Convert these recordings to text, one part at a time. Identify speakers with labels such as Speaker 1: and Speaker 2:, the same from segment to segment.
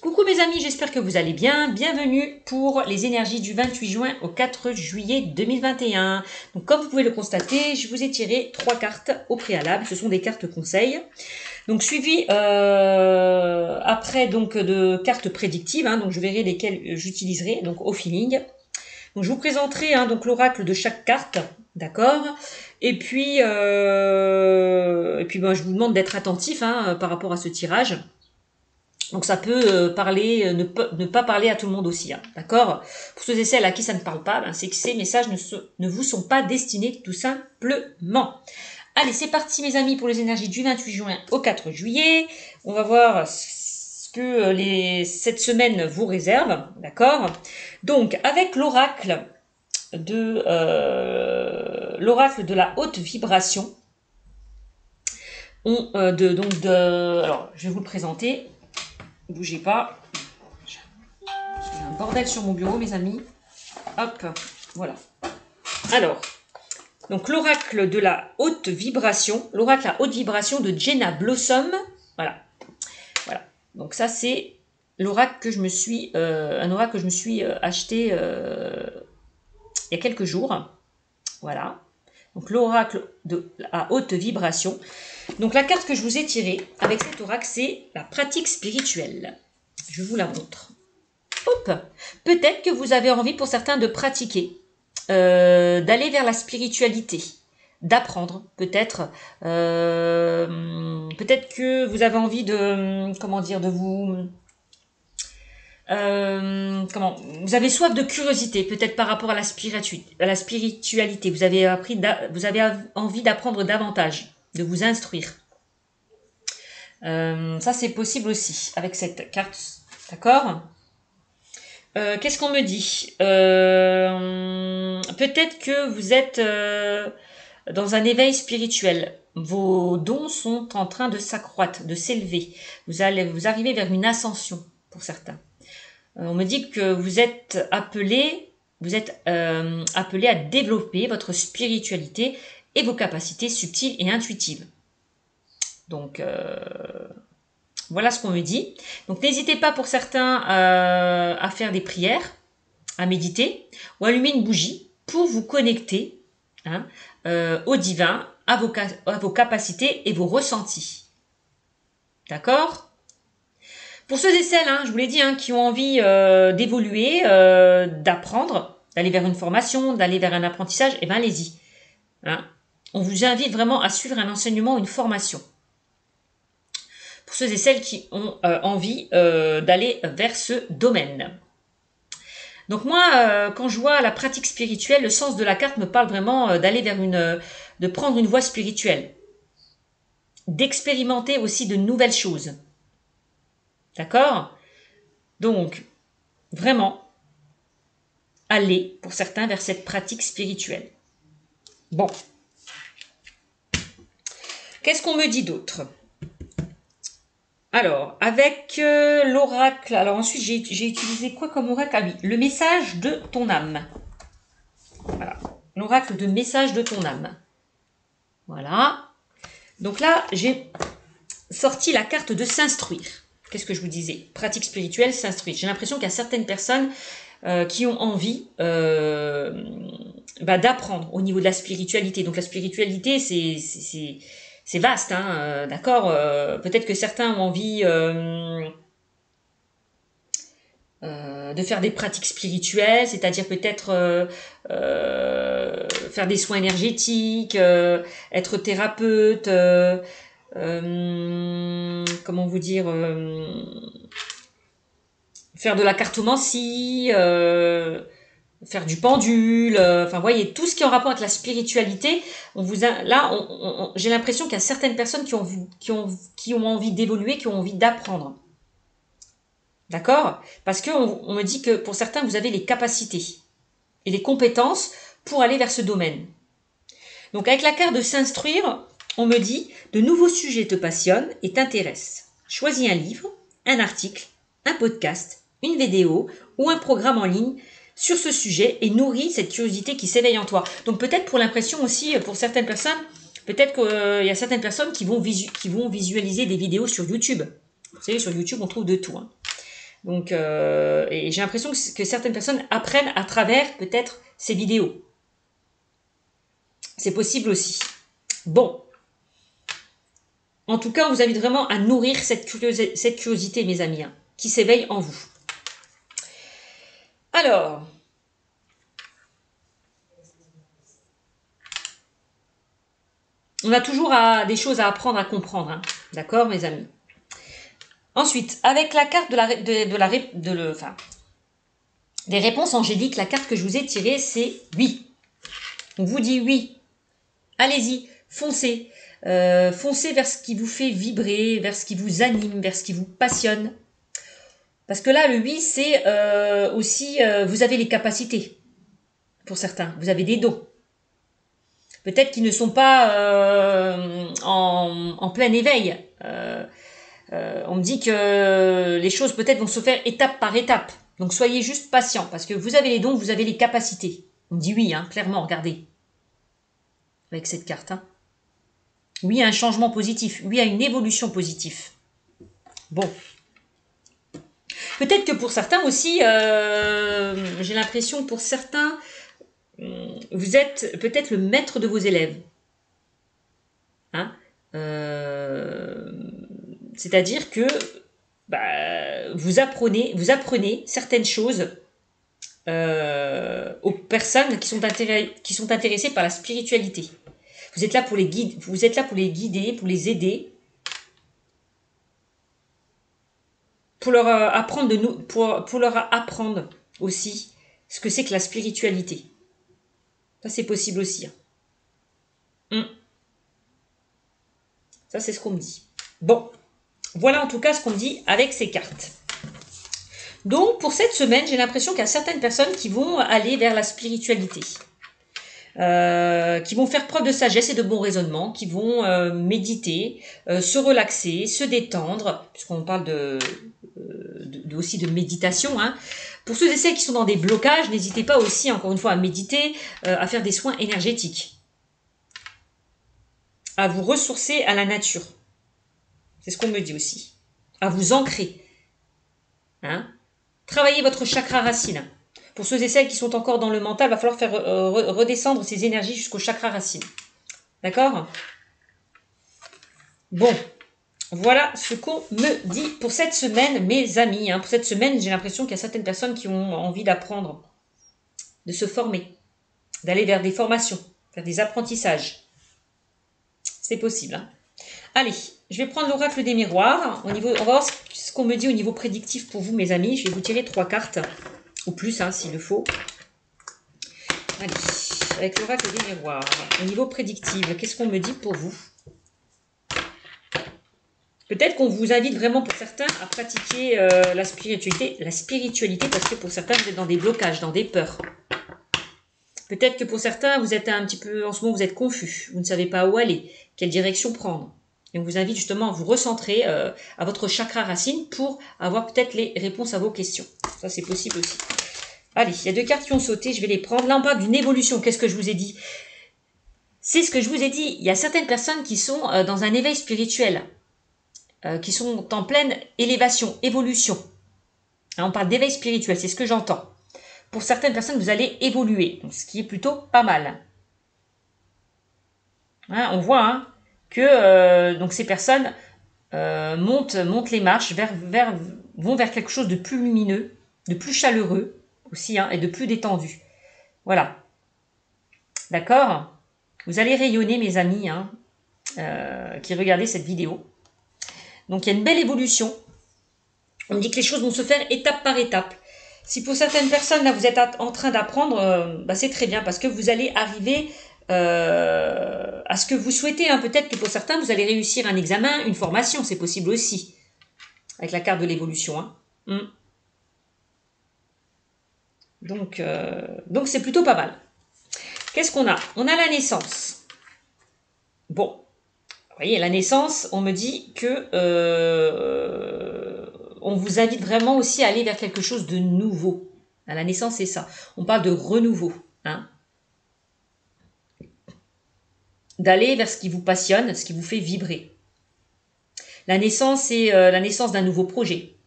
Speaker 1: Coucou mes amis, j'espère que vous allez bien. Bienvenue pour les énergies du 28 juin au 4 juillet 2021. Donc comme vous pouvez le constater, je vous ai tiré 3 cartes au préalable. Ce sont des cartes conseils. Donc suivi après donc de cartes prédictives. Donc je verrai lesquelles j'utiliserai donc au feeling. Donc je vous présenterai donc l'oracle de chaque carte, d'accord. Et puis je vous demande d'être attentif par rapport à ce tirage. Donc ça peut parler, ne pas parler à tout le monde aussi, d'accord. Pour ceux et celles à qui ça ne parle pas, c'est que ces messages ne vous sont pas destinés tout simplement. Allez, c'est parti mes amis pour les énergies du 28 juin au 4 juillet. On va voir ce que cette semaine vous réserve, d'accord. Donc avec l'oracle de la haute vibration, alors je vais vous le présenter. Bougez pas. J'ai un bordel sur mon bureau, mes amis. Hop, voilà. Alors, donc l'oracle de la haute vibration, l'oracle à haute vibration de Jenna Blossom. Voilà. Voilà. Donc ça, c'est l'oracle que je me suis, un oracle que je me suis acheté il y a quelques jours. Voilà. Donc l'oracle à haute vibration. Donc la carte que je vous ai tirée avec cet oracle, c'est la pratique spirituelle. Je vous la montre. Hop. Peut-être que vous avez envie pour certains de pratiquer, d'aller vers la spiritualité, d'apprendre. Peut-être que vous avez envie de, de vous... vous avez soif de curiosité, peut-être par rapport à la spiritualité. Vous avez envie d'apprendre davantage, de vous instruire. Ça, c'est possible aussi avec cette carte, d'accord. Qu'est-ce qu'on me dit? Peut-être que vous êtes dans un éveil spirituel. Vos dons sont en train de s'accroître, de s'élever. Vous arrivez vers une ascension pour certains. On me dit que vous êtes appelé à développer votre spiritualité et vos capacités subtiles et intuitives. Donc, voilà ce qu'on me dit. Donc, n'hésitez pas pour certains à faire des prières, à méditer ou allumer une bougie pour vous connecter au divin, à vos capacités et vos ressentis. D'accord ? Pour ceux et celles, je vous l'ai dit, qui ont envie d'évoluer, d'apprendre, d'aller vers une formation, d'aller vers un apprentissage, allez-y. On vous invite vraiment à suivre un enseignement, une formation. Pour ceux et celles qui ont envie d'aller vers ce domaine. Donc moi, quand je vois la pratique spirituelle, le sens de la carte me parle vraiment d'aller vers de prendre une voie spirituelle. D'expérimenter aussi de nouvelles choses. D'accord? Donc, vraiment, aller, pour certains, vers cette pratique spirituelle. Bon. Qu'est-ce qu'on me dit d'autre? Alors, avec l'oracle, alors ensuite, j'ai utilisé quoi comme oracle? Ah oui, le message de ton âme. Voilà, l'oracle de message de ton âme. Voilà. Donc là, j'ai sorti la carte de s'instruire. Qu'est-ce que je vous disais? Pratique spirituelle, s'instruire. J'ai l'impression qu'il y a certaines personnes qui ont envie d'apprendre au niveau de la spiritualité. Donc la spiritualité, c'est vaste, d'accord. Peut-être que certains ont envie de faire des pratiques spirituelles, c'est-à-dire peut-être faire des soins énergétiques, être thérapeute, comment vous dire, faire de la cartomancie, faire du pendule, voyez, tout ce qui est en rapport avec la spiritualité, j'ai l'impression qu'il y a certaines personnes qui ont envie d'évoluer, qui ont envie d'apprendre. D'accord? Parce qu'on me dit que pour certains, vous avez les capacités et les compétences pour aller vers ce domaine. Donc avec la carte de s'instruire, on me dit de nouveaux sujets te passionnent et t'intéressent. Choisis un livre, un article, un podcast, une vidéo ou un programme en ligne sur ce sujet et nourris cette curiosité qui s'éveille en toi. Donc peut-être pour l'impression aussi, pour certaines personnes, peut-être qu'il y a certaines personnes qui vont visualiser des vidéos sur YouTube. Vous savez, sur YouTube, on trouve de tout. Donc, et j'ai l'impression que certaines personnes apprennent à travers peut-être ces vidéos. C'est possible aussi. Bon. En tout cas, on vous invite vraiment à nourrir cette curiosité, mes amis, hein, qui s'éveille en vous. Alors, on a toujours des choses à apprendre, à comprendre. Hein. D'accord, mes amis? Ensuite, avec la carte des réponses angéliques, la carte que je vous ai tirée, c'est oui. On vous dit oui. Allez-y, foncez. Foncez vers ce qui vous fait vibrer, vers ce qui vous anime, vers ce qui vous passionne. Parce que là, le oui, c'est aussi, vous avez les capacités, pour certains. Vous avez des dons. Peut-être qu'ils ne sont pas en plein éveil. On me dit que les choses peut-être vont se faire étape par étape. Donc soyez juste patient, parce que vous avez les dons, vous avez les capacités. On me dit oui, hein, clairement, regardez. Avec cette carte. Hein. Oui à un changement positif, oui à une évolution positive. Bon. Peut-être que pour certains aussi, j'ai l'impression pour certains, vous êtes peut-être le maître de vos élèves. Hein, c'est-à-dire que vous apprenez certaines choses aux personnes qui sont intéressées par la spiritualité. Vous êtes là pour les guider, pour les aider, pour leur apprendre pour leur apprendre aussi ce que c'est que la spiritualité. Ça, c'est possible aussi. Hein. Ça, c'est ce qu'on me dit. Bon, voilà en tout cas ce qu'on me dit avec ces cartes. Donc, pour cette semaine, j'ai l'impression qu'il y a certaines personnes qui vont aller vers la spiritualité. Qui vont faire preuve de sagesse et de bon raisonnement, qui vont méditer, se relaxer, se détendre, puisqu'on parle aussi de méditation. Hein. Pour ceux et celles qui sont dans des blocages, n'hésitez pas aussi, encore une fois, à méditer, à faire des soins énergétiques, à vous ressourcer à la nature. C'est ce qu'on me dit aussi. À vous ancrer. Hein. Travaillez votre chakra racine. Pour ceux et celles qui sont encore dans le mental, il va falloir faire redescendre ces énergies jusqu'au chakra racine. D'accord? Bon, voilà ce qu'on me dit pour cette semaine, mes amis. Hein. Pour cette semaine, j'ai l'impression qu'il y a certaines personnes qui ont envie d'apprendre, de se former, d'aller vers des formations, faire des apprentissages. C'est possible. Hein. Allez, je vais prendre l'oracle des miroirs. On va voir ce qu'on me dit au niveau prédictif pour vous, mes amis. Je vais vous tirer 3 cartes, ou plus, hein, s'il le faut. Allez, avec l'oracle des miroirs. Au niveau prédictif, qu'est-ce qu'on me dit pour vous? Peut-être qu'on vous invite vraiment pour certains à pratiquer la spiritualité parce que pour certains vous êtes dans des blocages, dans des peurs. Peut-être que pour certains vous êtes un petit peu, en ce moment vous êtes confus, vous ne savez pas où aller, quelle direction prendre. Et on vous invite justement à vous recentrer à votre chakra racine pour avoir peut-être les réponses à vos questions. Ça c'est possible aussi. Allez, il y a 2 cartes qui ont sauté, je vais les prendre. Là on parle d'une évolution, qu'est-ce que je vous ai dit? C'est ce que je vous ai dit, il y a certaines personnes qui sont dans un éveil spirituel. Qui sont en pleine élévation, évolution. Hein, on parle d'éveil spirituel, c'est ce que j'entends. Pour certaines personnes, vous allez évoluer, ce qui est plutôt pas mal. Hein, on voit hein, que donc ces personnes montent les marches, vont vers quelque chose de plus lumineux, de plus chaleureux aussi, hein, et de plus détendu. Voilà. D'accord? Vous allez rayonner, mes amis, hein, qui regardez cette vidéo. Donc, il y a une belle évolution. On me dit que les choses vont se faire étape par étape. Si pour certaines personnes, là, vous êtes en train d'apprendre, c'est très bien parce que vous allez arriver à ce que vous souhaitez. Hein. Peut-être que pour certains, vous allez réussir un examen, une formation. C'est possible aussi. Avec la carte de l'évolution. Hein. Donc, c'est plutôt pas mal. Qu'est-ce qu'on a? On a la naissance. Bon. Vous voyez, la naissance, on me dit que on vous invite vraiment aussi à aller vers quelque chose de nouveau. À la naissance, c'est ça. On parle de renouveau. Hein. D'aller vers ce qui vous passionne, ce qui vous fait vibrer. La naissance, c'est la naissance d'un nouveau projet.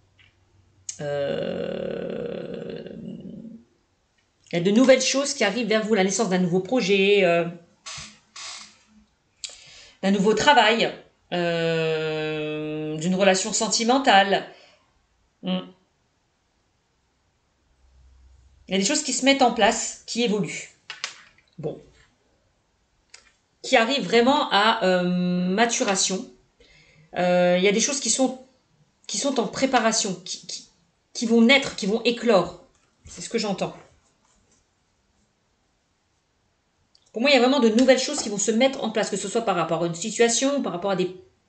Speaker 1: Il y a de nouvelles choses qui arrivent vers vous, la naissance d'un nouveau projet, d'un nouveau travail, d'une relation sentimentale. Il y a des choses qui se mettent en place, qui évoluent. Bon. Qui arrivent vraiment à maturation. Il y a des choses qui sont en préparation, qui vont naître, qui vont éclore. C'est ce que j'entends. Pour moi, il y a vraiment de nouvelles choses qui vont se mettre en place, que ce soit par rapport à une situation, par rapport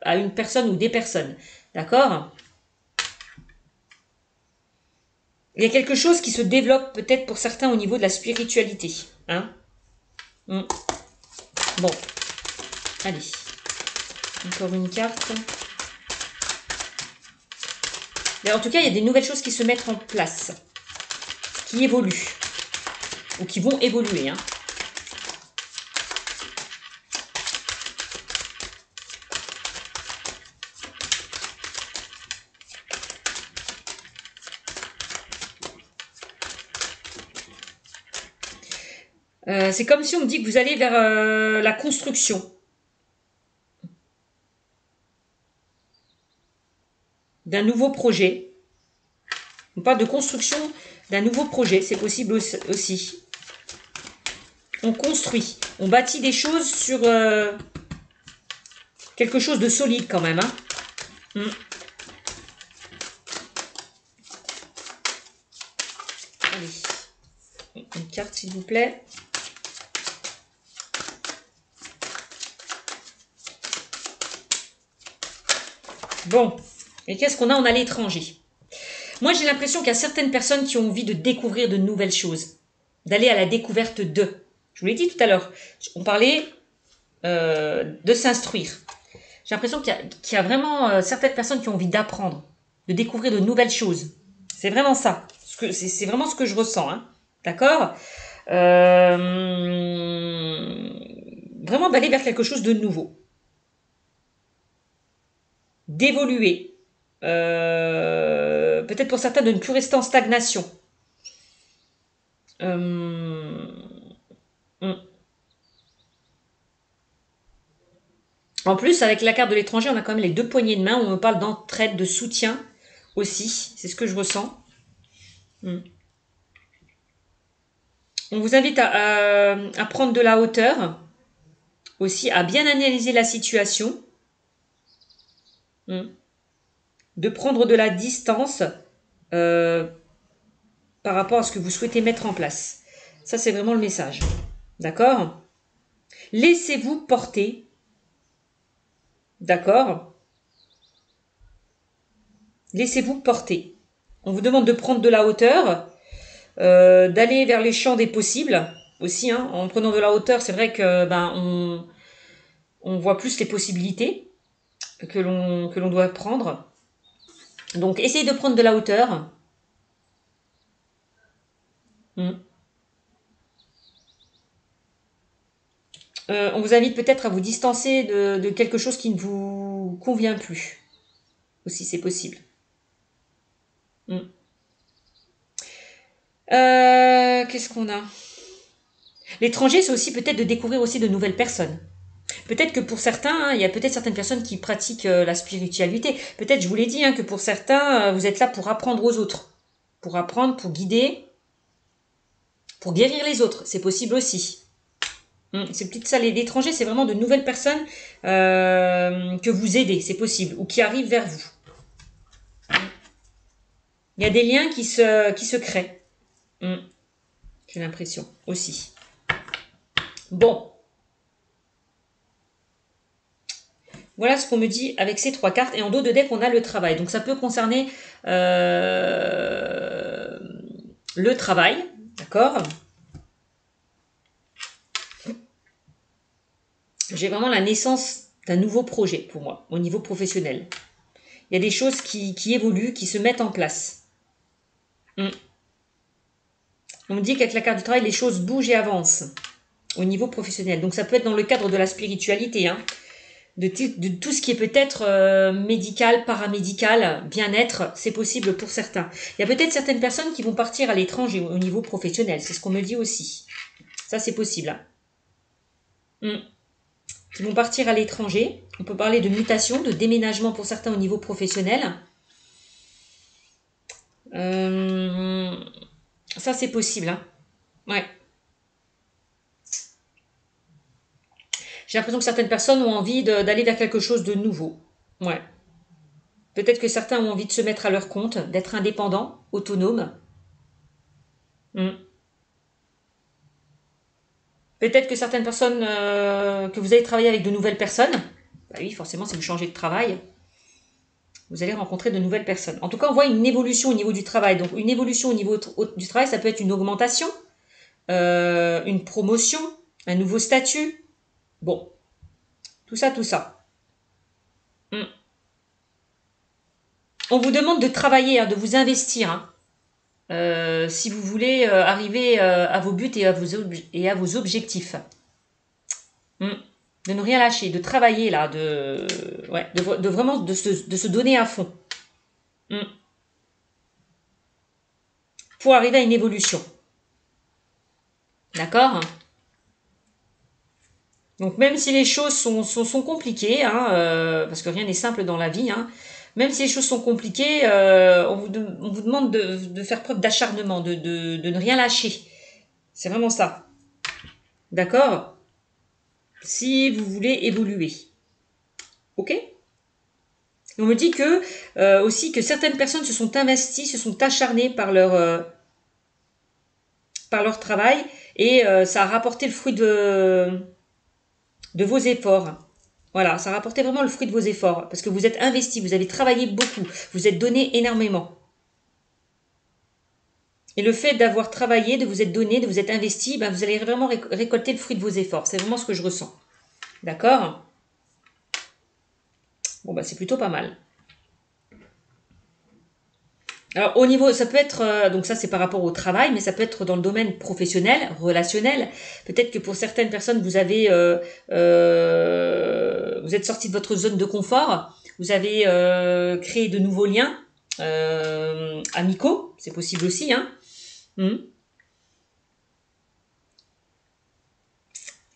Speaker 1: à une personne ou des personnes. D'accord? Il y a quelque chose qui se développe peut-être pour certains au niveau de la spiritualité. Hein? Bon. Allez. Encore une carte. Mais en tout cas, il y a des nouvelles choses qui se mettent en place. Qui évoluent. Ou qui vont évoluer. Hein. C'est comme si on me dit que vous allez vers la construction. D'un nouveau projet. On parle de construction d'un nouveau projet, c'est possible aussi. On construit, on bâtit des choses sur quelque chose de solide quand même. Hein. Allez, une carte s'il vous plaît. Bon, et qu'est-ce qu'on a? On a l'étranger. Moi, j'ai l'impression qu'il y a certaines personnes qui ont envie de découvrir de nouvelles choses, d'aller à la découverte d'eux. Je vous l'ai dit tout à l'heure, on parlait de s'instruire. J'ai l'impression qu'il y a vraiment certaines personnes qui ont envie d'apprendre, de découvrir de nouvelles choses. C'est vraiment ça. C'est vraiment ce que je ressens. Hein. D'accord? Vraiment d'aller vers quelque chose de nouveau. D'évoluer. Peut-être pour certains de ne plus rester en stagnation. En plus, avec la carte de l'étranger, on a quand même les deux poignées de main où on parle d'entraide, de soutien aussi. C'est ce que je ressens. On vous invite à prendre de la hauteur aussi, à bien analyser la situation. De prendre de la distance par rapport à ce que vous souhaitez mettre en place. Ça, c'est vraiment le message. D'accord? Laissez-vous porter. D'accord? Laissez-vous porter. On vous demande de prendre de la hauteur, d'aller vers les champs des possibles aussi. Hein. En prenant de la hauteur, c'est vrai que on voit plus les possibilités que l'on doit prendre. Donc, essayez de prendre de la hauteur. On vous invite peut-être à vous distancer de quelque chose qui ne vous convient plus. Aussi, c'est possible. Qu'est-ce qu'on a? L'étranger, c'est aussi peut-être de découvrir aussi de nouvelles personnes. Peut-être que pour certains, hein, il y a peut-être certaines personnes qui pratiquent la spiritualité. Peut-être, je vous l'ai dit, hein, que pour certains, vous êtes là pour apprendre aux autres. Pour apprendre, pour guider, pour guérir les autres. C'est possible aussi. C'est peut-être ça, l'étranger, c'est vraiment de nouvelles personnes que vous aidez, c'est possible, ou qui arrivent vers vous. Il y a des liens qui se créent. J'ai l'impression aussi. Bon. Voilà ce qu'on me dit avec ces trois cartes. Et en dos de deck, on a le travail. Donc ça peut concerner le travail. D'accord? J'ai vraiment la naissance d'un nouveau projet pour moi, au niveau professionnel. Il y a des choses qui évoluent, qui se mettent en place. On me dit qu'avec la carte du travail, les choses bougent et avancent au niveau professionnel. Donc ça peut être dans le cadre de la spiritualité. Hein. de tout ce qui est peut-être médical, paramédical, bien-être, c'est possible pour certains. Il y a peut-être certaines personnes qui vont partir à l'étranger au niveau professionnel, c'est ce qu'on me dit aussi. Ça, c'est possible. Hein. Qui vont partir à l'étranger. On peut parler de mutation, de déménagement pour certains au niveau professionnel. Ça, c'est possible. Hein. Ouais. J'ai l'impression que certaines personnes ont envie d'aller vers quelque chose de nouveau. Ouais. Peut-être que certains ont envie de se mettre à leur compte, d'être indépendants, autonomes. Peut-être que certaines personnes, que vous allez travailler avec de nouvelles personnes. Bah oui, forcément, si vous changez de travail, vous allez rencontrer de nouvelles personnes. En tout cas, on voit une évolution au niveau du travail. Donc, une évolution au niveau du travail, ça peut être une augmentation, une promotion, un nouveau statut. Bon, tout ça, tout ça. On vous demande de travailler, hein, de vous investir. Hein, si vous voulez arriver à vos buts et à vos objectifs. De ne rien lâcher, de travailler là, de vraiment de se donner à fond. Pour arriver à une évolution. D'accord? Donc même si les choses sont compliquées, hein, parce que rien n'est simple dans la vie, hein, même si les choses sont compliquées, on vous demande de faire preuve d'acharnement, de ne rien lâcher. C'est vraiment ça. D'accord? Si vous voulez évoluer. Ok? Et on me dit que aussi que certaines personnes se sont investies, se sont acharnées par leur travail et ça a rapporté le fruit de vos efforts. Voilà, ça a rapporté vraiment le fruit de vos efforts parce que vous êtes investi, vous avez travaillé beaucoup, vous êtes donné énormément. Et le fait d'avoir travaillé, de vous être donné, de vous être investi, ben vous allez vraiment récolter le fruit de vos efforts. C'est vraiment ce que je ressens. D'accord? Bon, bah c'est plutôt pas mal. Alors au niveau, ça peut être, donc ça c'est par rapport au travail, mais ça peut être dans le domaine professionnel, relationnel. Peut-être que pour certaines personnes, vous êtes sorti de votre zone de confort, vous avez créé de nouveaux liens amicaux, c'est possible aussi. Hein.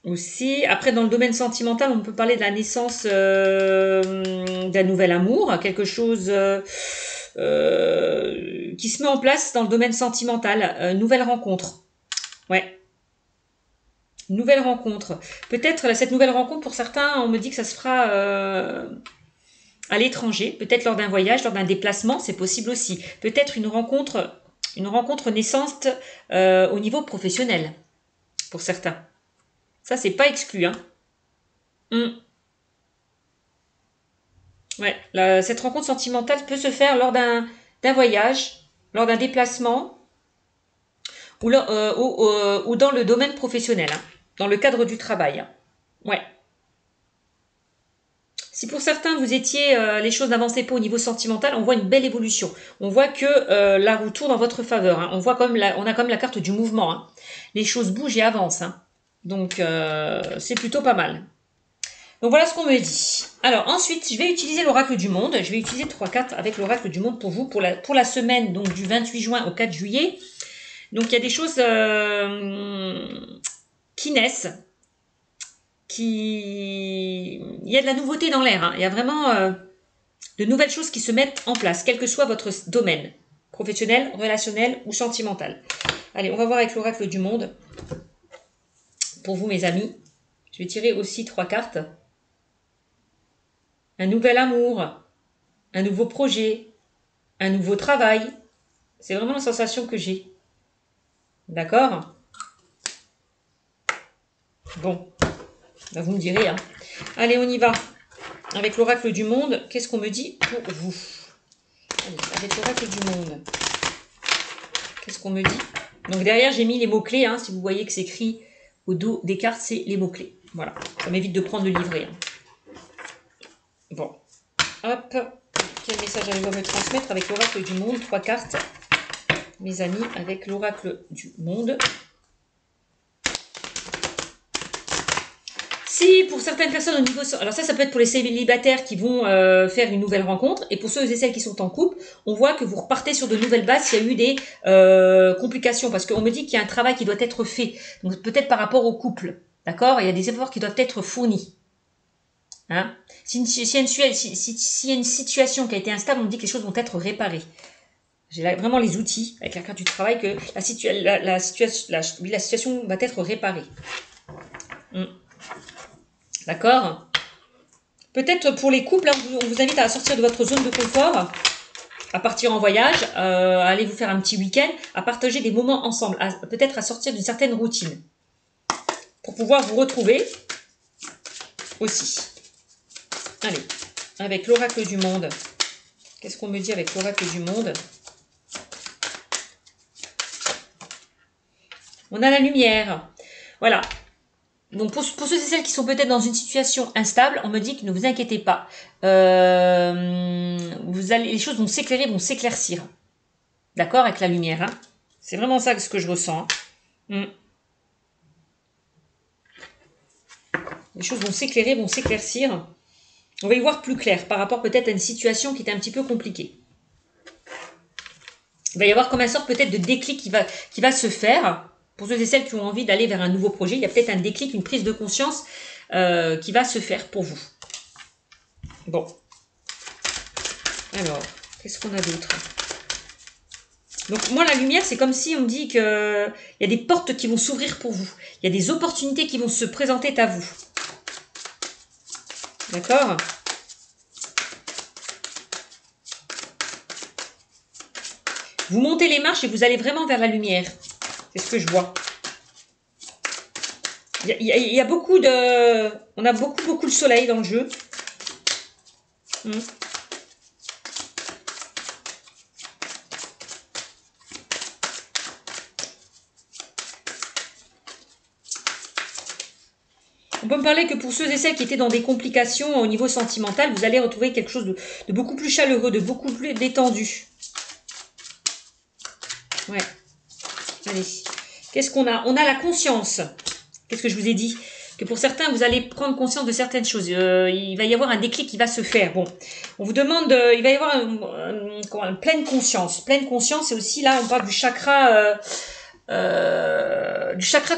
Speaker 1: Aussi, après dans le domaine sentimental, on peut parler de la naissance d'un nouvel amour, quelque chose qui se met en place dans le domaine sentimental, nouvelle rencontre. Ouais, une nouvelle rencontre. Peut-être cette nouvelle rencontre pour certains, on me dit que ça se fera à l'étranger, peut-être lors d'un voyage, lors d'un déplacement, c'est possible aussi. Peut-être une rencontre naissante au niveau professionnel pour certains. Ça, c'est pas exclu. Hein. Ouais, cette rencontre sentimentale peut se faire lors d'un voyage, lors d'un déplacement ou dans le domaine professionnel, hein, dans le cadre du travail. Hein. Ouais. Si pour certains vous étiez, les choses n'avançaient pas au niveau sentimental, on voit une belle évolution. On voit que la roue tourne en votre faveur. Hein. On a comme la carte du mouvement. Hein. Les choses bougent et avancent. Hein. Donc c'est plutôt pas mal. Donc voilà ce qu'on me dit. Alors ensuite, je vais utiliser l'oracle du monde. Je vais utiliser 3 cartes avec l'oracle du monde pour vous pour la semaine donc du 28 juin au 4 juillet. Donc il y a des choses qui naissent. Il y a de la nouveauté dans l'air. Hein. Il y a vraiment de nouvelles choses qui se mettent en place, quel que soit votre domaine, professionnel, relationnel ou sentimental. Allez, on va voir avec l'oracle du monde. Pour vous mes amis, je vais tirer aussi 3 cartes. Un nouvel amour, un nouveau projet, un nouveau travail. C'est vraiment la sensation que j'ai. D'accord? Bon, bah vous me direz. Hein. Allez, on y va. Avec l'oracle du monde, qu'est-ce qu'on me dit pour vous? Allez, avec l'oracle du monde, qu'est-ce qu'on me dit? Donc derrière, j'ai mis les mots-clés. Hein, si vous voyez que c'est écrit au dos des cartes, c'est les mots-clés. Voilà, ça m'évite de prendre le livret. Hein. Bon, hop, quel message allez-vous me transmettre avec l'oracle du monde? 3 cartes, mes amis, avec l'oracle du monde. Si pour certaines personnes au niveau... Alors ça peut être pour les célibataires qui vont faire une nouvelle rencontre. Et pour ceux et celles qui sont en couple, on voit que vous repartez sur de nouvelles bases s'il y a eu des complications. Parce qu'on me dit qu'il y a un travail qui doit être fait. Donc peut-être par rapport au couple. D'accord? Il y a des efforts qui doivent être fournis. Hein? S'il y a une situation qui a été instable, on me dit que les choses vont être réparées. J'ai vraiment les outils, avec la carte du travail, que la situation va être réparée. D'accord? Peut-être pour les couples, hein, on vous invite à sortir de votre zone de confort, à partir en voyage, à aller vous faire un petit week-end, à partager des moments ensemble, peut-être à sortir d'une certaine routine, pour pouvoir vous retrouver aussi. Allez, avec l'oracle du monde. Qu'est-ce qu'on me dit avec l'oracle du monde? On a la lumière. Voilà. Donc pour ceux et celles qui sont peut-être dans une situation instable, on me dit que ne vous inquiétez pas. Les choses vont s'éclairer, vont s'éclaircir. D'accord? Avec la lumière. Hein, c'est vraiment ça ce que je ressens. Hein. Les choses vont s'éclairer, vont s'éclaircir. On va y voir plus clair par rapport peut-être à une situation qui était un petit peu compliquée. Il va y avoir comme une sorte peut-être de déclic qui va se faire. Pour ceux et celles qui ont envie d'aller vers un nouveau projet, il y a peut-être un déclic, une prise de conscience qui va se faire pour vous. Bon. Alors, qu'est-ce qu'on a d'autre? Donc moi, la lumière, c'est comme si on me dit qu'il y a des portes qui vont s'ouvrir pour vous. Il y a des opportunités qui vont se présenter à vous. D'accord? Vous montez les marches et vous allez vraiment vers la lumière. C'est ce que je vois. Il y a beaucoup de... On a beaucoup le soleil dans le jeu. On peut me parler que pour ceux et celles qui étaient dans des complications au niveau sentimental, vous allez retrouver quelque chose de beaucoup plus chaleureux, de beaucoup plus détendu. Ouais. Allez. Qu'est-ce qu'on a? On a la conscience. Qu'est-ce que je vous ai dit? Que pour certains, vous allez prendre conscience de certaines choses. Il va y avoir un déclic qui va se faire. Bon, on vous demande... il va y avoir une pleine conscience. Pleine conscience, et aussi là, on parle du chakra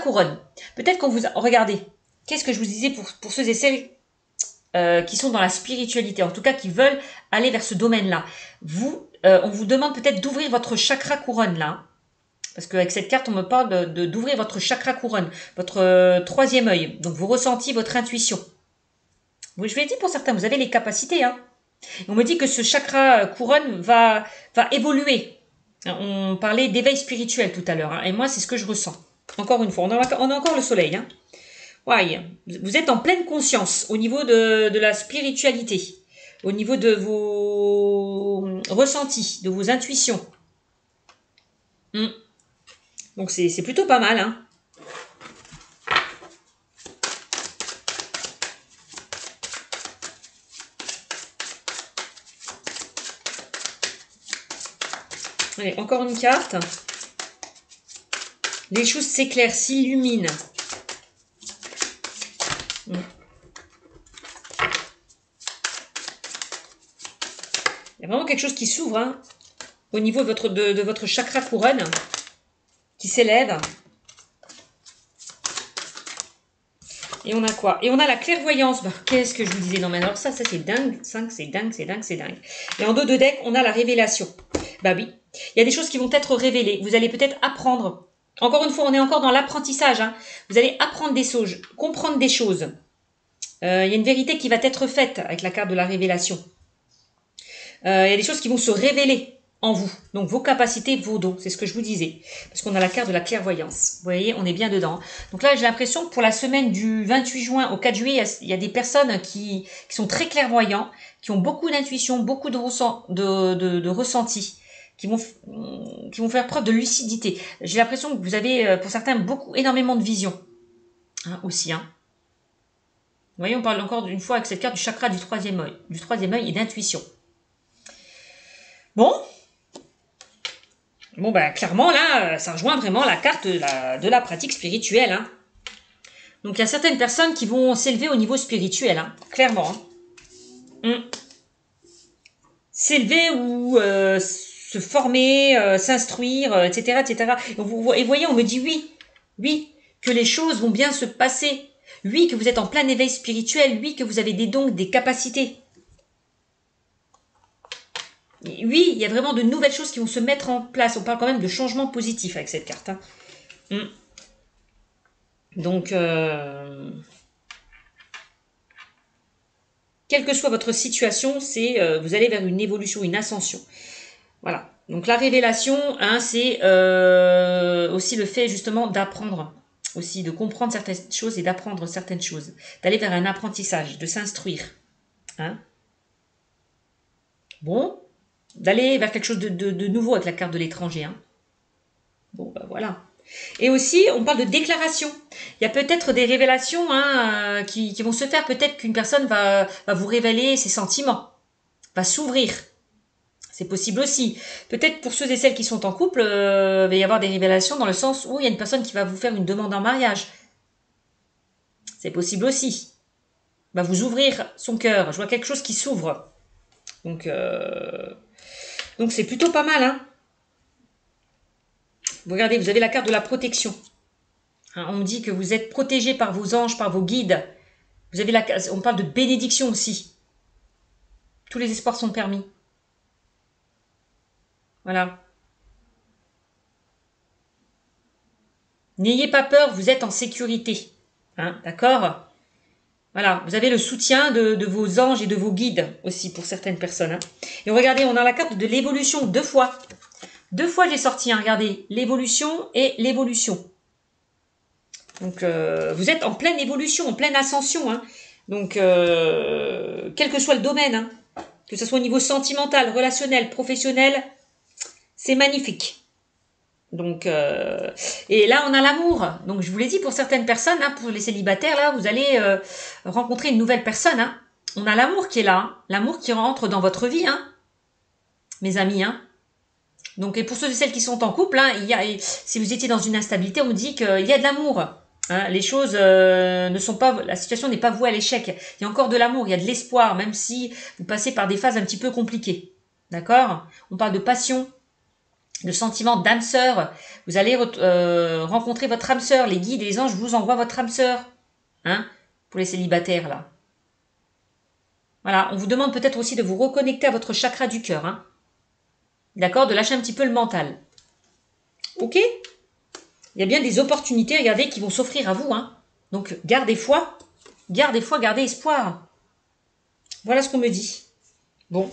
Speaker 1: couronne. Peut-être qu'on vous... Regardez. Qu'est-ce que je vous disais pour ceux et celles qui sont dans la spiritualité, en tout cas qui veulent aller vers ce domaine-là. On vous demande peut-être d'ouvrir votre chakra couronne là, parce qu'avec cette carte, on me parle d'ouvrir votre chakra couronne, votre troisième œil. Donc vous ressentez votre intuition. Oui, je vous l'ai dit pour certains, vous avez les capacités. Hein. On me dit que ce chakra couronne va évoluer. On parlait d'éveil spirituel tout à l'heure, hein, et moi c'est ce que je ressens. Encore une fois, on a encore le soleil. Hein. Ouais, vous êtes en pleine conscience au niveau de la spiritualité, au niveau de vos ressentis, de vos intuitions. Donc c'est plutôt pas mal. Hein. Allez, encore une carte. Les choses s'éclairent, s'illuminent. Il y a vraiment quelque chose qui s'ouvre hein, au niveau de votre chakra couronne, qui s'élève. Et on a quoi? Et on a la clairvoyance. Bah, qu'est-ce que je vous disais? Non, mais alors ça c'est dingue. 5, c'est dingue, c'est dingue, c'est dingue. Et en dos de deck, on a la révélation. Bah oui, il y a des choses qui vont être révélées. Vous allez peut-être apprendre. Encore une fois, on est encore dans l'apprentissage. Hein. Vous allez apprendre des choses, comprendre des choses. Il y a une vérité qui va être faite avec la carte de la révélation. Il y a des choses qui vont se révéler en vous. Donc vos capacités, vos dons, c'est ce que je vous disais. Parce qu'on a la carte de la clairvoyance. Vous voyez, on est bien dedans. Donc là, j'ai l'impression que pour la semaine du 28 juin au 4 juillet, il y a des personnes qui sont très clairvoyants, qui ont beaucoup d'intuition, beaucoup de ressenti, qui vont faire preuve de lucidité. J'ai l'impression que vous avez, pour certains, énormément de vision. Hein, aussi, hein. Vous voyez, on parle encore une fois avec cette carte du chakra du troisième œil et d'intuition. Bon, ben clairement là, ça rejoint vraiment la carte de la pratique spirituelle. Hein. Donc, il y a certaines personnes qui vont s'élever au niveau spirituel, hein, clairement. Hein. S'élever ou se former, s'instruire, etc., etc. Et voyez, on me dit oui, oui, que les choses vont bien se passer. Oui, que vous êtes en plein éveil spirituel. Oui, que vous avez des dons, des capacités. Oui, il y a vraiment de nouvelles choses qui vont se mettre en place. On parle quand même de changements positifs avec cette carte. Hein. Donc, quelle que soit votre situation, c'est vous allez vers une évolution, une ascension. Voilà. Donc la révélation, hein, c'est aussi le fait justement d'apprendre, aussi de comprendre certaines choses et d'apprendre certaines choses, d'aller vers un apprentissage, de s'instruire. Hein. Bon, d'aller vers quelque chose de nouveau avec la carte de l'étranger. Hein. Bon, ben voilà. Et aussi, on parle de déclaration. Il y a peut-être des révélations hein, qui vont se faire. Peut-être qu'une personne va vous révéler ses sentiments, va s'ouvrir. C'est possible aussi. Peut-être pour ceux et celles qui sont en couple, il va y avoir des révélations dans le sens où il y a une personne qui va vous faire une demande en mariage. C'est possible aussi. Va vous ouvrir son cœur. Je vois quelque chose qui s'ouvre. Donc c'est plutôt pas mal. Hein. Regardez, vous avez la carte de la protection. Hein, on me dit que vous êtes protégé par vos anges, par vos guides. Vous avez on parle de bénédiction aussi. Tous les espoirs sont permis. Voilà. N'ayez pas peur, vous êtes en sécurité. Hein, d'accord ? Voilà, vous avez le soutien de vos anges et de vos guides aussi pour certaines personnes. Hein. Et regardez, on a la carte de l'évolution 2 fois. 2 fois j'ai sorti, hein, regardez, l'évolution et l'évolution. Donc, vous êtes en pleine évolution, en pleine ascension. Hein. Donc, quel que soit le domaine, hein, que ce soit au niveau sentimental, relationnel, professionnel, c'est magnifique. Donc, et là, on a l'amour. Donc, je vous l'ai dit, pour certaines personnes, hein, pour les célibataires, là, vous allez rencontrer une nouvelle personne. Hein. On a l'amour qui est là, hein, l'amour qui rentre dans votre vie, hein, mes amis. Hein. Donc, et pour ceux et celles qui sont en couple, hein, si vous étiez dans une instabilité, on me dit qu'il y a de l'amour. Hein, les choses ne sont pas, la situation n'est pas vouée à l'échec. Il y a encore de l'amour, il y a de l'espoir, même si vous passez par des phases un petit peu compliquées. D'accord ? On parle de passion, de sentiment d'âme sœur. Vous allez rencontrer votre âme sœur. Les guides et les anges vous envoient votre âme sœur. Hein ? Pour les célibataires, là. Voilà, on vous demande peut-être aussi de vous reconnecter à votre chakra du cœur. Hein ? D'accord ? De lâcher un petit peu le mental. Ok ? Il y a bien des opportunités, regardez, qui vont s'offrir à vous. Hein. Donc, gardez foi, gardez espoir. Voilà ce qu'on me dit. Bon.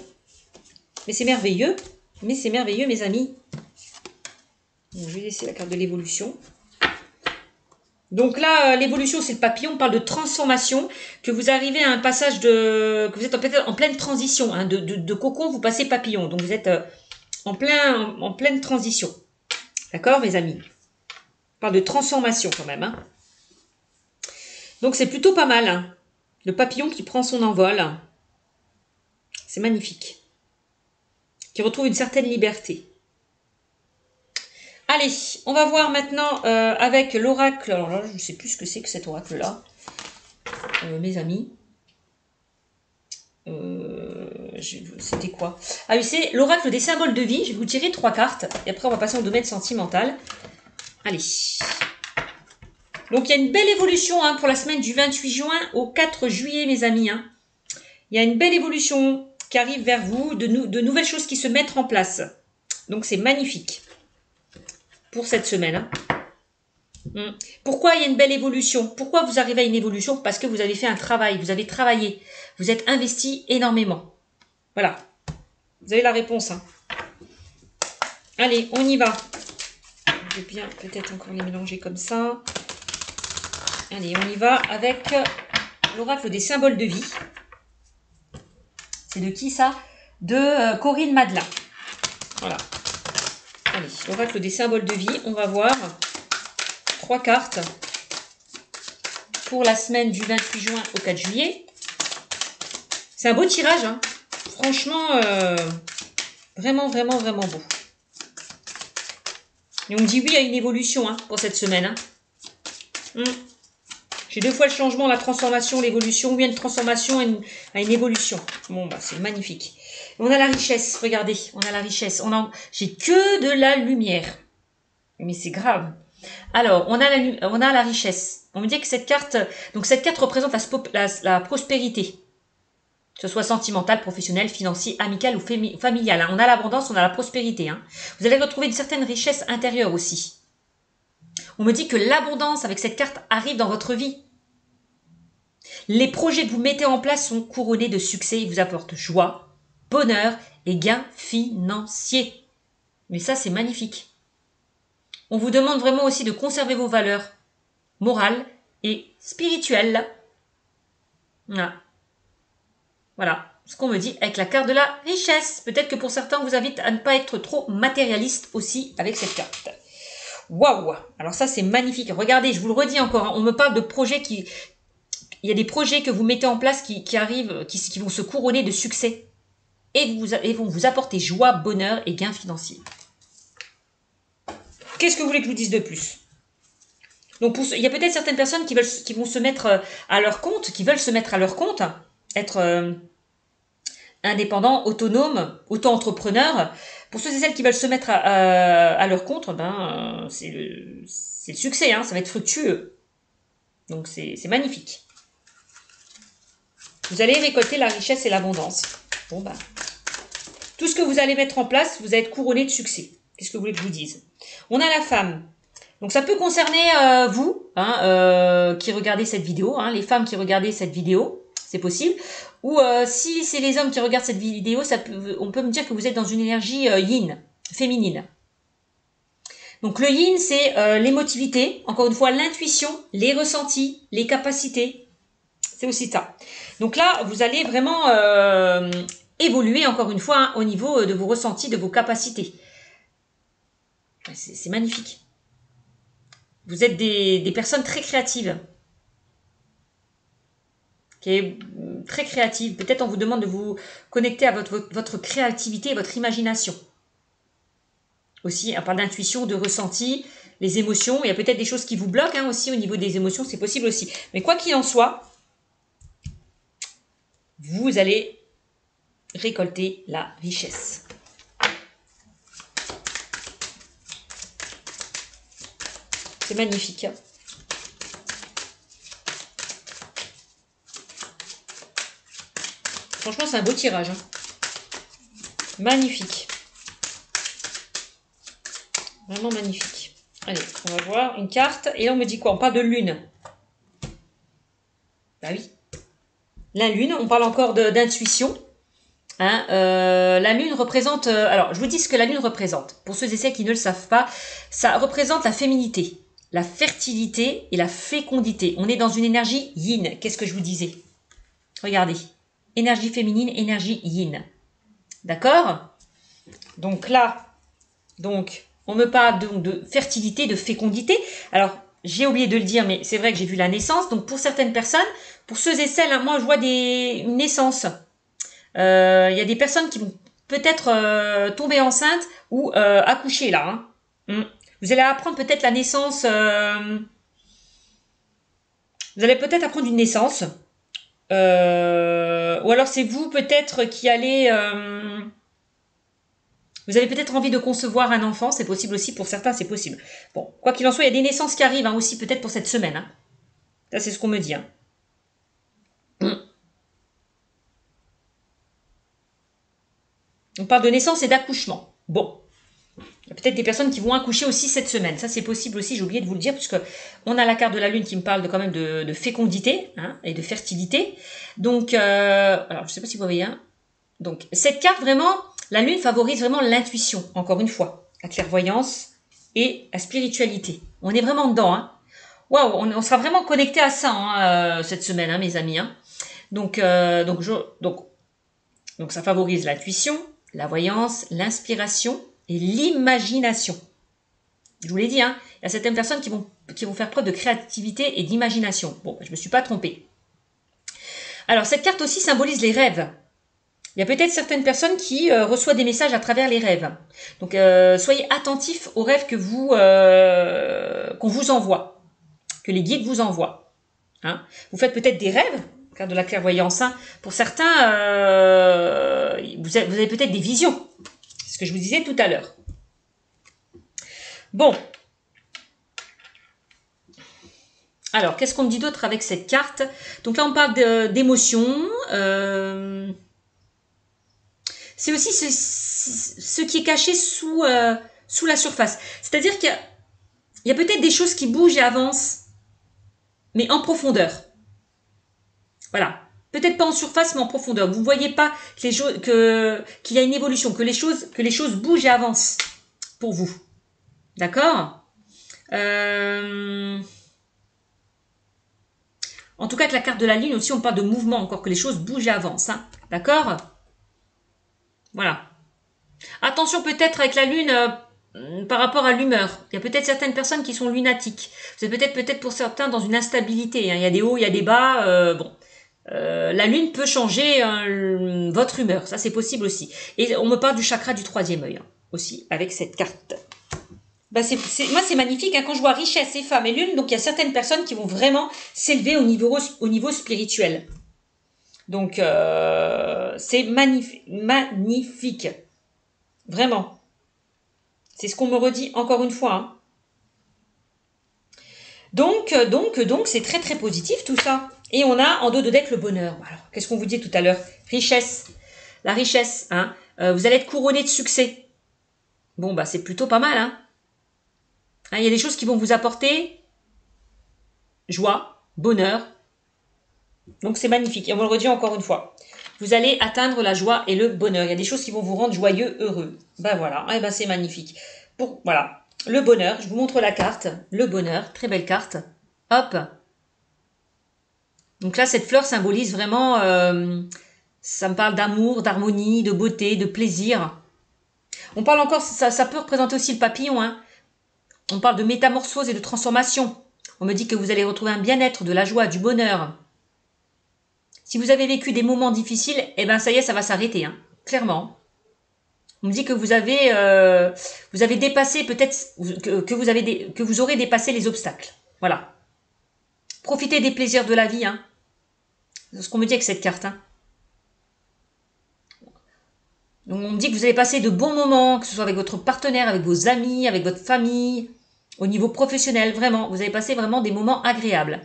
Speaker 1: Mais c'est merveilleux, mes amis. Donc, je vais laisser la carte de l'évolution. Donc là, l'évolution, c'est le papillon. On parle de transformation, que vous arrivez à un passage que vous êtes peut-être en pleine transition. Hein, de cocon, vous passez papillon. Donc, vous êtes en pleine transition. D'accord, mes amis ? On parle de transformation quand même. Hein. Donc c'est plutôt pas mal. Hein. Le papillon qui prend son envol. C'est magnifique. Qui retrouve une certaine liberté. Allez, on va voir maintenant avec l'oracle. Alors là, je ne sais plus ce que c'est que cet oracle-là. Mes amis. C'était quoi? Ah oui, c'est l'oracle des symboles de vie. Je vais vous tirer 3 cartes. Et après, on va passer au domaine sentimental. Allez. Donc, il y a une belle évolution hein, pour la semaine du 28 juin au 4 juillet, mes amis. Hein. Il y a une belle évolution qui arrive vers vous, de nouvelles choses qui se mettent en place. Donc, c'est magnifique pour cette semaine. Hein. Pourquoi il y a une belle évolution? Pourquoi vous arrivez à une évolution? Parce que vous avez fait un travail, vous avez travaillé, vous êtes investi énormément. Voilà. Vous avez la réponse. Hein. Allez, on y va. Je vais bien peut-être encore les mélanger comme ça. Allez, on y va avec l'oracle des symboles de vie. C'est de qui ça? De Corinne Madelin. Voilà. Allez, l'oracle des symboles de vie. On va voir 3 cartes pour la semaine du 28 juin au 4 juillet. C'est un beau tirage. Hein. Franchement, vraiment, vraiment, vraiment beau. Et on me dit oui à une évolution hein, pour cette semaine. Hein. J'ai 2 fois le changement, la transformation, l'évolution, ou bien une transformation à une évolution. Bon, bah, c'est magnifique. On a la richesse, regardez, on a la richesse. J'ai que de la lumière. Mais c'est grave. Alors, on a la richesse. On me dit que cette carte représente la prospérité. Que ce soit sentimental, professionnel, financier, amical ou familial. Hein. On a l'abondance, on a la prospérité. Hein. Vous allez retrouver une certaine richesse intérieure aussi. On me dit que l'abondance avec cette carte arrive dans votre vie. Les projets que vous mettez en place sont couronnés de succès et vous apportent joie, bonheur et gains financiers. Mais ça, c'est magnifique. On vous demande vraiment aussi de conserver vos valeurs morales et spirituelles. Voilà ce qu'on me dit avec la carte de la richesse. Peut-être que pour certains, on vous invite à ne pas être trop matérialiste aussi avec cette carte. Waouh! Alors ça, c'est magnifique. Regardez, je vous le redis encore, hein, on me parle de projets qui... Il y a des projets que vous mettez en place qui arrivent, qui vont se couronner de succès et vont vous apporter joie, bonheur et gains financiers. Qu'est-ce que vous voulez que je vous dise de plus? Donc, il y a peut-être certaines personnes qui vont se mettre à leur compte, qui veulent se mettre à leur compte, être indépendants, autonomes, auto-entrepreneurs. Pour ceux et celles qui veulent se mettre à leur compte, c'est le succès, hein, ça va être fructueux. Donc, c'est magnifique. Vous allez récolter la richesse et l'abondance. Bon, tout ce que vous allez mettre en place, vous allez être couronné de succès. Qu'est-ce que vous voulez que je vous dise? On a la femme. Donc, ça peut concerner vous, hein, qui regardez cette vidéo, hein, les femmes qui regardez cette vidéo, c'est possible. Ou si c'est les hommes qui regardent cette vidéo, on peut me dire que vous êtes dans une énergie yin, féminine. Donc, le yin, c'est l'émotivité, encore une fois, l'intuition, les ressentis, les capacités. C'est aussi ça. Donc là, vous allez vraiment évoluer, encore une fois, hein, au niveau de vos ressentis, de vos capacités. C'est magnifique. Vous êtes des personnes très créatives. Très créatives. Peut-être on vous demande de vous connecter à votre créativité et votre imagination. Aussi, on parle d'intuition, de ressenti, les émotions. Il y a peut-être des choses qui vous bloquent hein, aussi au niveau des émotions. C'est possible aussi. Mais quoi qu'il en soit, vous allez récolter la richesse. C'est magnifique. Franchement, c'est un beau tirage. Hein. Magnifique. Vraiment magnifique. Allez, on va voir une carte. Et là, on me dit quoi? On parle de lune. Bah oui. La lune, on parle encore d'intuition. Hein, la lune représente... alors, je vous dis ce que la lune représente. Pour ceux et celles qui ne le savent pas, ça représente la féminité, la fertilité et la fécondité. On est dans une énergie yin. Qu'est-ce que je vous disais? Regardez. Énergie féminine, énergie yin. D'accord? Donc là, on me parle donc de fertilité, de fécondité. Alors, j'ai oublié de le dire, mais c'est vrai que j'ai vu la naissance. Donc, pour certaines personnes, pour ceux et celles, hein, moi, je vois une naissance. Il y a des personnes qui vont peut-être tomber enceinte ou accoucher là. Hein. Vous allez apprendre peut-être la naissance. Vous allez peut-être apprendre une naissance. Ou alors c'est vous peut-être qui allez... vous avez peut-être envie de concevoir un enfant. C'est possible aussi. Pour certains, c'est possible. Bon, quoi qu'il en soit, il y a des naissances qui arrivent hein, aussi peut-être pour cette semaine. Hein. Ça, c'est ce qu'on me dit. Hein. On parle de naissance et d'accouchement. Bon. Il y a peut-être des personnes qui vont accoucher aussi cette semaine. Ça, c'est possible aussi. J'ai oublié de vous le dire puisque on a la carte de la lune qui me parle quand même de fécondité hein, et de fertilité. Donc, alors, je ne sais pas si vous voyez. Hein. Donc, cette carte, vraiment, la lune favorise vraiment l'intuition, encore une fois. La clairvoyance et la spiritualité. On est vraiment dedans. Hein. Waouh, on sera vraiment connecté à ça hein, cette semaine, hein, mes amis. Hein. Donc, ça favorise l'intuition, la voyance, l'inspiration et l'imagination. Je vous l'ai dit, hein, il y a certaines personnes qui vont faire preuve de créativité et d'imagination. Bon, je ne me suis pas trompée. Alors, cette carte aussi symbolise les rêves. Il y a peut-être certaines personnes qui reçoivent des messages à travers les rêves. Donc, soyez attentifs aux rêves qu'on vous envoie, que les guides vous envoient. Hein. Vous faites peut-être des rêves, car de la clairvoyance. Hein. Pour certains, vous avez peut-être des visions. C'est ce que je vous disais tout à l'heure. Bon. Alors, qu'est-ce qu'on me dit d'autre avec cette carte? Donc là, on parle d'émotions. C'est aussi ce qui est caché sous la surface. C'est-à-dire qu'il y a peut-être des choses qui bougent et avancent, mais en profondeur. Voilà. Peut-être pas en surface, mais en profondeur. Vous ne voyez pas qu'il y a une évolution, que les choses bougent et avancent pour vous. D'accord? En tout cas, avec la carte de la lune aussi, on parle de mouvement encore, que les choses bougent et avancent. Hein. D'accord? Voilà. Attention peut-être avec la lune par rapport à l'humeur. Il y a peut-être certaines personnes qui sont lunatiques. Vous êtes peut-être pour certains dans une instabilité. Hein. Il y a des hauts, il y a des bas. Bon. La lune peut changer votre humeur. Ça, c'est possible aussi. Et on me parle du chakra du troisième œil hein, aussi, avec cette carte. Moi, c'est magnifique hein, quand je vois richesse et femme et lune. Donc, il y a certaines personnes qui vont vraiment s'élever au niveau spirituel. Donc, c'est magnifique. Vraiment. C'est ce qu'on me redit encore une fois. Hein. Donc, c'est très, très positif tout ça. Et on a en dos de deck le bonheur. Alors, qu'est-ce qu'on vous dit tout à l'heure? Richesse. La richesse. Hein. Vous allez être couronné de succès. Bon, bah, c'est plutôt pas mal. Hein. Il y a des choses qui vont vous apporter joie, bonheur. Donc, c'est magnifique. Et on me le redit encore une fois. Vous allez atteindre la joie et le bonheur. Il y a des choses qui vont vous rendre joyeux, heureux. Ben voilà. Et ben, c'est magnifique. Voilà. Le bonheur. Je vous montre la carte. Le bonheur. Très belle carte. Hop. Donc là, cette fleur symbolise vraiment... ça me parle d'amour, d'harmonie, de beauté, de plaisir. On parle encore... Ça peut représenter aussi le papillon, hein. On parle de métamorphose et de transformation. On me dit que vous allez retrouver un bien-être, de la joie, du bonheur. Si vous avez vécu des moments difficiles, eh ben ça y est, ça va s'arrêter, hein, clairement. On me dit que vous avez dépassé peut-être que vous aurez dépassé les obstacles. Voilà. Profitez des plaisirs de la vie, hein. C'est ce qu'on me dit avec cette carte. Hein. Donc on me dit que vous allez passer de bons moments, que ce soit avec votre partenaire, avec vos amis, avec votre famille, au niveau professionnel, vraiment. Vous allez passer vraiment des moments agréables.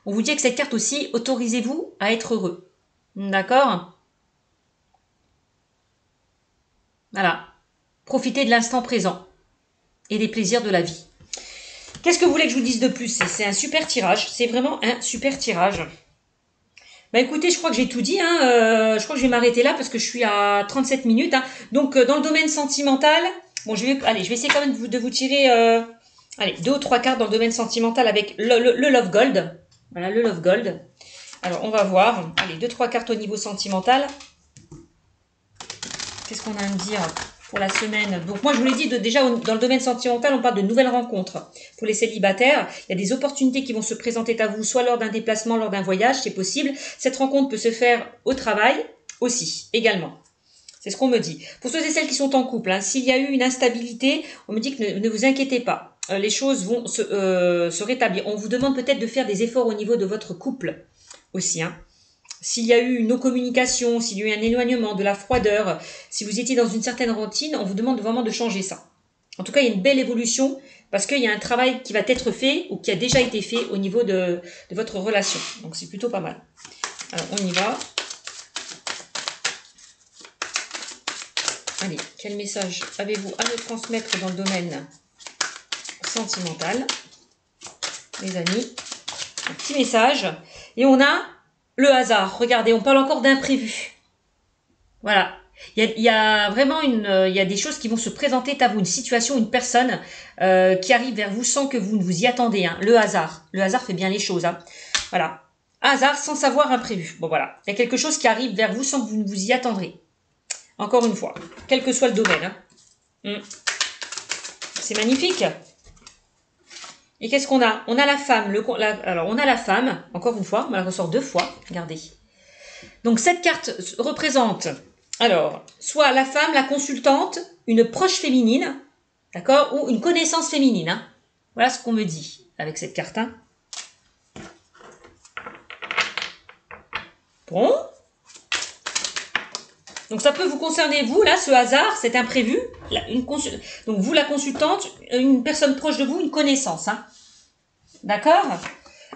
Speaker 1: On vous dit avec cette carte aussi, autorisez-vous à être heureux. D'accord? Voilà. Profitez de l'instant présent et des plaisirs de la vie. Qu'est-ce que vous voulez que je vous dise de plus? C'est un super tirage. C'est vraiment un super tirage. Bah écoutez, je crois que j'ai tout dit. Hein. Je crois que je vais m'arrêter là parce que je suis à 37 minutes. Hein. Donc, dans le domaine sentimental, bon, je vais essayer quand même de vous tirer 2 ou 3 cartes dans le domaine sentimental avec le Love Gold. Voilà, le Love Gold. Alors, on va voir. Allez, 2-3 cartes au niveau sentimental. Qu'est-ce qu'on a à me dire pour la semaine? Donc, moi, je vous l'ai dit, déjà, dans le domaine sentimental, on parle de nouvelles rencontres. Pour les célibataires, il y a des opportunités qui vont se présenter à vous, soit lors d'un déplacement, lors d'un voyage, c'est possible. Cette rencontre peut se faire au travail aussi, également. C'est ce qu'on me dit. Pour ceux et celles qui sont en couple, hein, s'il y a eu une instabilité, on me dit que ne vous inquiétez pas. Les choses vont se rétablir. On vous demande peut-être de faire des efforts au niveau de votre couple aussi. Hein. S'il y a eu une non-communication, s'il y a eu un éloignement, de la froideur, si vous étiez dans une certaine routine, on vous demande vraiment de changer ça. En tout cas, il y a une belle évolution parce qu'il y a un travail qui va être fait ou qui a déjà été fait au niveau de votre relation. Donc, c'est plutôt pas mal. Alors, on y va. Allez, quel message avez-vous à me transmettre dans le domaine sentimental, les amis? Un petit message. Et on a le hasard. Regardez, on parle encore d'imprévu. Voilà. Il y a vraiment il y a des choses qui vont se présenter à vous, une situation, une personne qui arrive vers vous sans que vous ne vous y attendez. Hein. Le hasard. Le hasard fait bien les choses. Hein. Voilà. Hasard sans savoir imprévu. Bon, voilà. Il y a quelque chose qui arrive vers vous sans que vous ne vous y attendrez. Encore une fois. Quel que soit le domaine. Hein. C'est magnifique. Et qu'est-ce qu'on a? On a la femme. Alors, on a la femme. Encore une fois. On la ressort 2 fois. Regardez. Donc, cette carte représente, alors, soit la femme, la consultante, une proche féminine, d'accord? Ou une connaissance féminine. Hein. Voilà ce qu'on me dit avec cette carte. Hein. Bon. Donc ça peut vous concerner, vous, là, ce hasard, cet imprévu. Donc vous, la consultante, une personne proche de vous, une connaissance. Hein. D'accord?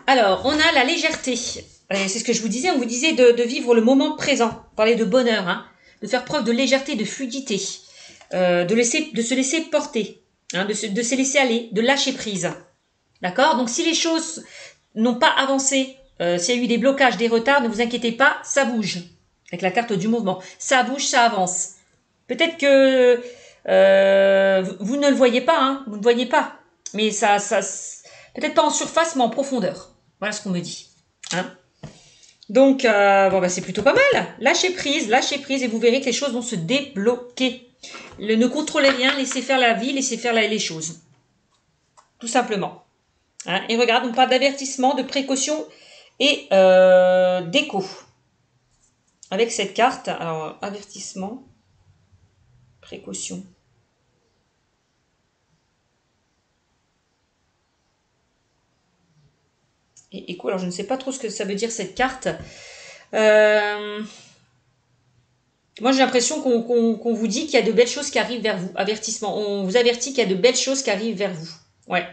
Speaker 1: Alors, on a la légèreté. C'est ce que je vous disais, on vous disait de vivre le moment présent. Parler de bonheur, hein, de faire preuve de légèreté, de fluidité, de se laisser porter, hein, de se laisser aller, de lâcher prise. D'accord? Donc si les choses n'ont pas avancé, s'il y a eu des blocages, des retards, ne vous inquiétez pas, ça bouge. Avec la carte du mouvement. Ça bouge, ça avance. Peut-être que vous ne le voyez pas, hein, vous ne voyez pas. Mais ça peut-être pas en surface, mais en profondeur. Voilà ce qu'on me dit. Hein. Donc, bon, bah, c'est plutôt pas mal. Lâchez prise, et vous verrez que les choses vont se débloquer. Ne contrôlez rien, laissez faire la vie, laissez faire les choses. Tout simplement. Hein. Et regarde, on parle d'avertissement, de précaution et d'écho. Avec cette carte, alors, avertissement, précaution. Et écho, alors je ne sais pas trop ce que ça veut dire cette carte. Moi j'ai l'impression qu'on vous dit qu'il y a de belles choses qui arrivent vers vous. Avertissement, on vous avertit qu'il y a de belles choses qui arrivent vers vous. Ouais.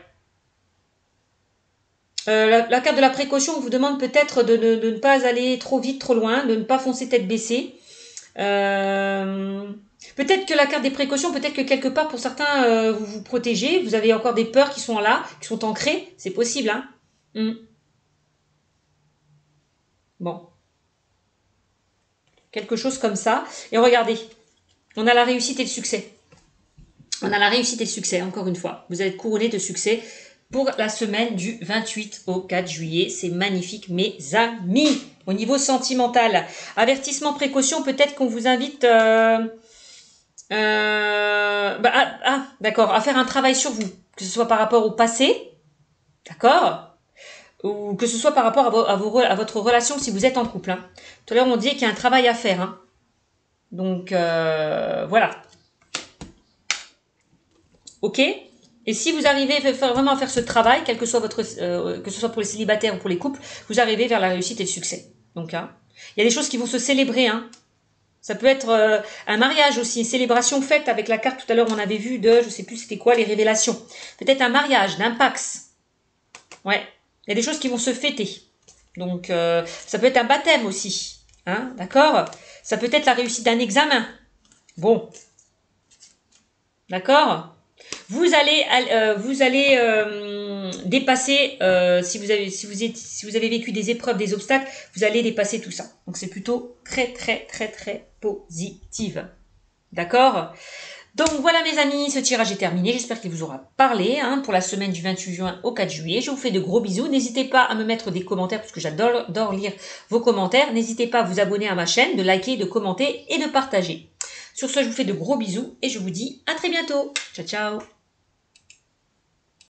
Speaker 1: La carte de la précaution vous demande peut-être de ne pas aller trop vite, trop loin, de ne pas foncer tête baissée. Peut-être que la carte des précautions, peut-être que quelque part pour certains vous vous protégez, vous avez encore des peurs qui sont là, qui sont ancrées, c'est possible, hein. Bon. Quelque chose comme ça. Et regardez, on a la réussite et le succès. On a la réussite et le succès, encore une fois. Vous êtes couronné de succès pour la semaine du 28 au 4 juillet. C'est magnifique, mes amis. Au niveau sentimental, avertissement, précaution, peut-être qu'on vous invite d'accord, à faire un travail sur vous. Que ce soit par rapport au passé, d'accord, ou que ce soit par rapport à votre relation si vous êtes en couple. Hein. Tout à l'heure, on dit qu'il y a un travail à faire. Hein. Donc, voilà. Ok. Et si vous arrivez vraiment à faire ce travail, quel que soit que ce soit pour les célibataires ou pour les couples, vous arrivez vers la réussite et le succès. Donc, hein, il y a des choses qui vont se célébrer. Hein. Ça peut être un mariage aussi, une célébration faite avec la carte. Tout à l'heure, on avait vu je sais plus c'était quoi, les révélations. Peut-être un mariage, d'un pax. Ouais. Il y a des choses qui vont se fêter. Donc, ça peut être un baptême aussi. Hein, d'accord? Ça peut être la réussite d'un examen. Bon. D'accord? Vous allez dépasser, si vous avez vécu des épreuves, des obstacles, vous allez dépasser tout ça. Donc, c'est plutôt très, très, très, très positif. D'accord? Donc voilà mes amis, ce tirage est terminé. J'espère qu'il vous aura parlé pour la semaine du 28 juin au 4 juillet. Je vous fais de gros bisous. N'hésitez pas à me mettre des commentaires parce que j'adore lire vos commentaires. N'hésitez pas à vous abonner à ma chaîne, de liker, de commenter et de partager. Sur ce, je vous fais de gros bisous et je vous dis à très bientôt. Ciao, ciao.